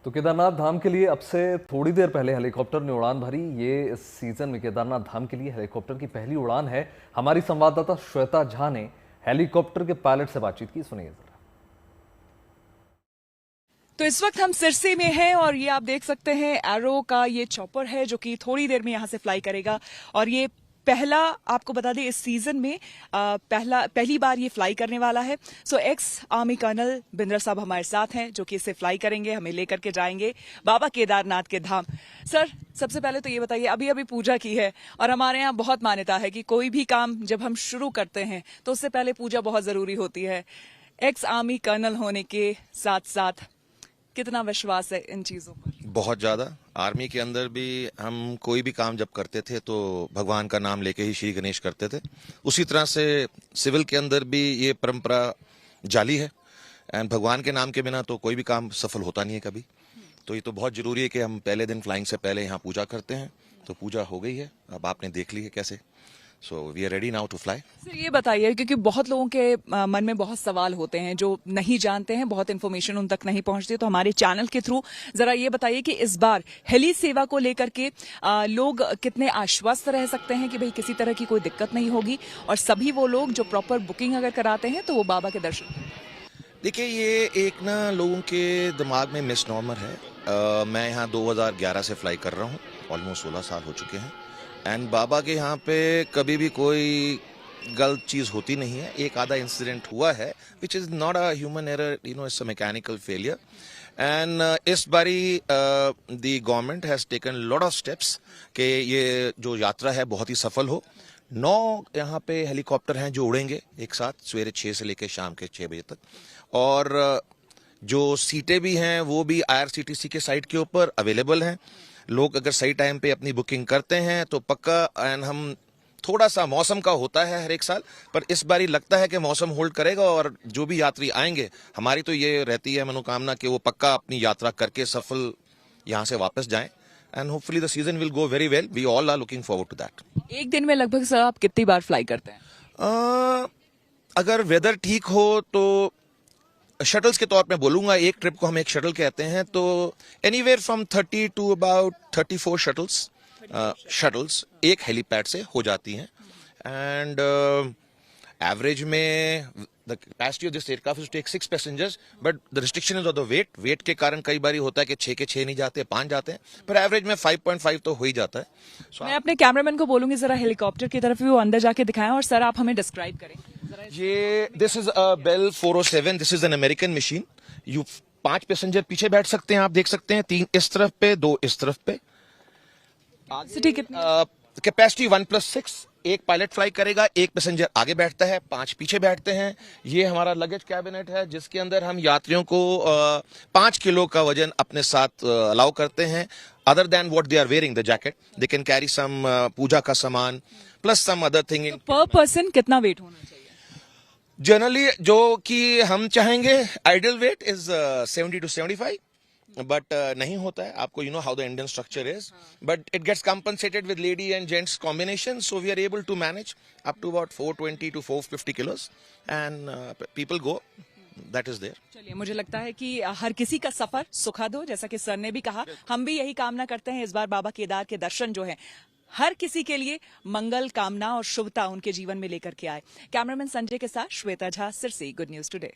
तो केदारनाथ धाम के लिए अब से थोड़ी देर पहले हेलीकॉप्टर ने उड़ान भरी। ये इस सीजन में केदारनाथ धाम के लिए हेलीकॉप्टर की पहली उड़ान है। हमारी संवाददाता श्वेता झा ने हेलीकॉप्टर के पायलट से बातचीत की, सुनिए जरा। तो इस वक्त हम सिरसी में हैं और ये आप देख सकते हैं एरो का ये चॉपर है जो कि थोड़ी देर में यहाँ से फ्लाई करेगा। और ये पहला, आपको बता दें, इस सीजन में पहली बार ये फ्लाई करने वाला है। सो एक्स आर्मी कर्नल बिंद्रा साहब हमारे साथ हैं जो कि इसे फ्लाई करेंगे, हमें लेकर के जाएंगे बाबा केदारनाथ के धाम। सर, सबसे पहले तो ये बताइए, अभी अभी पूजा की है और हमारे यहाँ बहुत मान्यता है कि कोई भी काम जब हम शुरू करते हैं तो उससे पहले पूजा बहुत जरूरी होती है। एक्स आर्मी कर्नल होने के साथ साथ कितना विश्वास है इन चीजों पर? बहुत ज्यादा। आर्मी के अंदर भी हम कोई भी काम जब करते थे तो भगवान का नाम लेके ही श्री गणेश करते थे। उसी तरह से सिविल के अंदर भी ये परंपरा जाली है एंड भगवान के नाम के बिना तो कोई भी काम सफल होता नहीं है कभी। तो ये तो बहुत जरूरी है कि हम पहले दिन फ्लाइंग से पहले यहाँ पूजा करते हैं। तो पूजा हो गई है, अब आपने देख ली है कैसे। So we are ready now to fly. Sir, ये बताइए, क्योंकि बहुत लोगों के मन में बहुत सवाल होते हैं जो नहीं जानते हैं, बहुत इन्फॉर्मेशन उन तक नहीं पहुंचती, तो हमारे चैनल के थ्रू जरा ये बताइए कि इस बार हेली सेवा को लेकर के लोग कितने आश्वस्त रह सकते हैं कि भाई किसी तरह की कोई दिक्कत नहीं होगी, और सभी वो लोग जो प्रॉपर बुकिंग अगर कराते हैं तो वो बाबा के दर्शन। देखिए, ये एक ना लोगों के दिमाग में मिसनॉर्मर है। मैं यहाँ 2011 से फ्लाई कर रहा हूँ, ऑलमोस्ट 16 साल हो चुके हैं। एंड बाबा के यहाँ पे कभी भी कोई गलत चीज होती नहीं है। एक आधा इंसिडेंट हुआ है which is not a human error, it's a mechanical failure. And इस बारी the government has taken lot of steps कि ये जो यात्रा है बहुत ही सफल हो। 9 यहाँ पे हेलीकॉप्टर हैं जो उड़ेंगे एक साथ, सवेरे 6 से लेकर शाम के 6 बजे तक। और जो सीटें भी हैं वो भी IRCTC के साइट के ऊपर अवेलेबल हैं। लोग अगर सही टाइम पे अपनी बुकिंग करते हैं तो पक्का। एंड हम थोड़ा सा मौसम का होता है हर एक साल, पर इस बारी लगता है कि मौसम होल्ड करेगा और जो भी यात्री आएंगे, हमारी तो ये रहती है मनोकामना कि वो पक्का अपनी यात्रा करके सफल यहाँ से वापस जाएं। And hopefully the season will go very well. We all are looking forward to that. एक दिन में लगभग सर आप कितनी बार फ्लाई करते हैं? अगर वेदर ठीक हो तो शटल्स के तौर पे बोलूंगा, एक ट्रिप को हम एक शटल कहते हैं, तो anywhere from 30 to about 34 shuttles एक हेलीपैड से हो जाती हैं। एंड एवरेज में the capacity of this aircraft is to take 6 passengers, but the restriction is of the weight के कारण कई बार होता है कि 6 के 6 नहीं जाते, 5 जाते हैं, पर एवरेज में 5.5 तो हो ही जाता है। मैं अपने कैमरामैन को बोलूंगी जरा हेलीकॉप्टर की तरफ भी वो अंदर जाके दिखाएं, और सर आप हमें डिस्क्राइब करें। ये this is a Bell 407। This is an American machine. You 5 passenger पीछे बैठ सकते हैं, आप देख सकते हैं, 3 इस तरफ पे, 2 इस तरफ पे। कैपेसिटी 1+6। एक पायलट फ्लाई करेगा, एक पैसेंजर आगे बैठता है, 5 पीछे बैठते हैं। ये हमारा लगेज कैबिनेट है जिसके अंदर हम यात्रियों को 5 किलो का वजन अपने साथ अलाउ करते हैं। Other than what they are wearing, the jacket, they can carry some पूजा का सामान प्लस सम अदर थिंग। पर पर्सन कितना वेट होना चाहिए? जनरली जो कि हम चाहेंगे ideal weight is 70 to 75, but नहीं होता है। आपको you know how the Indian structure is, but it gets compensated with lady and gents combination, so we are able to manage up to about 420 to 450 kilos and people go, that is there. चलिए, मुझे लगता है कि हर किसी का सफर सुखद हो, जैसा कि सर ने भी कहा। हम भी यही कामना करते हैं, इस बार बाबा केदार के दर्शन जो है हर किसी के लिए मंगल कामना और शुभता उनके जीवन में लेकर के आए। कैमरामैन संजय के साथ Shweta Jha, Sirsi, good news today.